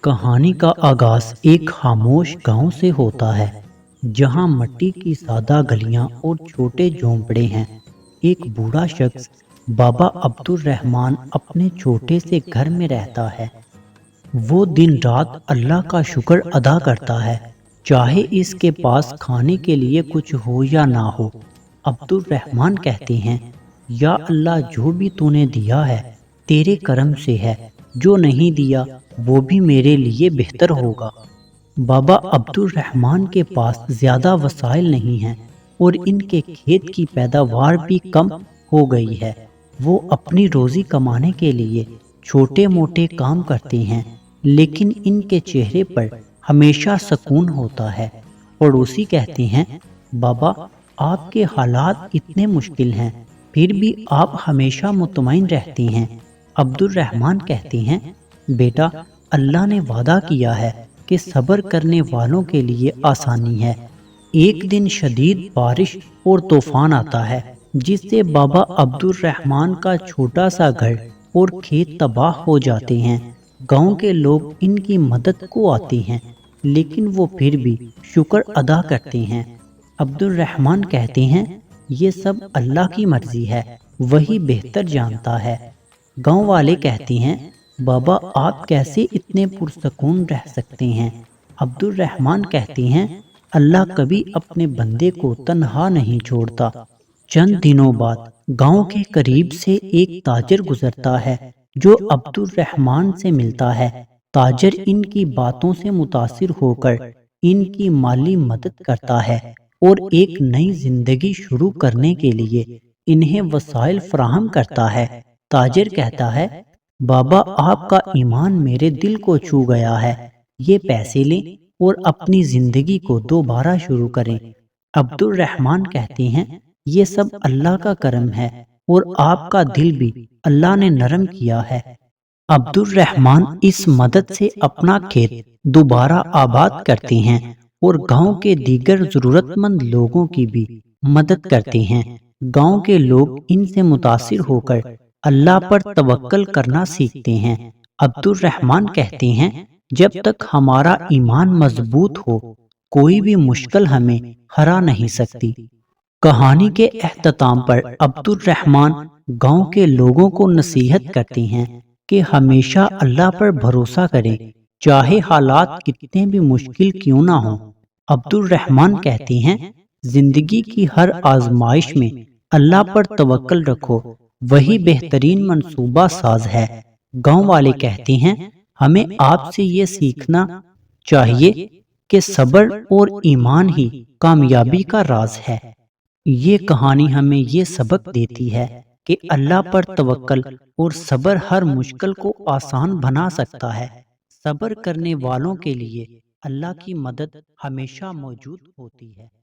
کہانی کا آغاز ایک خاموش گاؤں سے ہوتا ہے جہاں مٹی کی سادہ گلیاں اور چھوٹے جھونپڑے ہیں۔ ایک بوڑھا شخص بابا عبد الرحمن اپنے چھوٹے سے گھر میں رہتا ہے۔ وہ دن رات اللہ کا شکر ادا کرتا ہے، چاہے اس کے پاس کھانے کے لیے کچھ ہو یا نہ ہو۔ عبد الرحمن کہتے ہیں، یا اللہ، جو بھی تو نے دیا ہے تیرے کرم سے ہے، جو نہیں دیا وہ بھی میرے لیے بہتر ہوگا۔ بابا عبد الرحمن کے پاس زیادہ وسائل نہیں ہیں اور ان کے کھیت کی پیداوار بھی کم ہو گئی ہے۔ وہ اپنی روزی کمانے کے لیے چھوٹے موٹے کام کرتے ہیں، لیکن ان کے چہرے پر ہمیشہ سکون ہوتا ہے۔ پڑوسی کہتے ہیں، بابا، آپ کے حالات اتنے مشکل ہیں پھر بھی آپ ہمیشہ مطمئن رہتے ہیں۔ عبد الرحمن کہتے ہیں، بیٹا، اللہ نے وعدہ کیا ہے کہ صبر کرنے والوں کے لیے آسانی ہے۔ ایک دن شدید بارش اور طوفان آتا ہے جس سے بابا عبد الرحمن کا چھوٹا سا گھر اور کھیت تباہ ہو جاتے ہیں۔ گاؤں کے لوگ ان کی مدد کو آتے ہیں، لیکن وہ پھر بھی شکر ادا کرتے ہیں۔ عبد الرحمن کہتے ہیں، یہ سب اللہ کی مرضی ہے، وہی بہتر جانتا ہے۔ گاؤں والے کہتے ہیں، بابا، آپ کیسے اتنے پرسکون رہ سکتے ہیں؟ عبد الرحمن کہتے ہیں، اللہ کبھی اپنے بندے کو تنہا نہیں چھوڑتا۔ چند دنوں بعد گاؤں کے قریب سے ایک تاجر گزرتا ہے جو عبد الرحمن سے ملتا ہے۔ تاجر ان کی باتوں سے متاثر ہو کر ان کی مالی مدد کرتا ہے اور ایک نئی زندگی شروع کرنے کے لیے انہیں وسائل فراہم کرتا ہے۔ تاجر کہتا ہے، بابا، آپ کا ایمان میرے دل کو چھو گیا ہے، یہ پیسے لیں اور اپنی زندگی کو دوبارہ شروع کریں۔ عبد الرحمن کہتے ہیں، یہ سب اللہ کا کرم ہے اور آپ کا دل بھی اللہ نے نرم کیا ہے۔ عبد الرحمن اس مدد سے اپنا کھیت دوبارہ آباد کرتے ہیں اور گاؤں کے دیگر ضرورت مند لوگوں کی بھی مدد کرتے ہیں۔ گاؤں کے لوگ ان سے متاثر ہو کر اللہ پر توکل کرنا سیکھتے ہیں۔ عبد الرحمن کہتے ہیں، جب تک ہمارا ایمان مضبوط ہو کوئی بھی مشکل ہمیں ہرا نہیں سکتی۔ کہانی کے اختتام پر عبد الرحمن گاؤں کے لوگوں کو نصیحت کرتے ہیں کہ ہمیشہ اللہ پر بھروسہ کریں، چاہے حالات کتنے بھی مشکل کیوں نہ ہوں۔ عبد الرحمن کہتے ہیں، زندگی کی ہر آزمائش میں اللہ پر توکل رکھو، وہی بہترین منصوبہ ساز ہے۔ گاؤں والے کہتے ہیں، ہمیں آپ سے یہ سیکھنا چاہیے کہ صبر اور ایمان ہی کامیابی کا راز ہے۔ یہ کہانی ہمیں یہ سبق دیتی ہے کہ اللہ پر توکل اور صبر ہر مشکل کو آسان بنا سکتا ہے۔ صبر کرنے والوں کے لیے اللہ کی مدد ہمیشہ موجود ہوتی ہے۔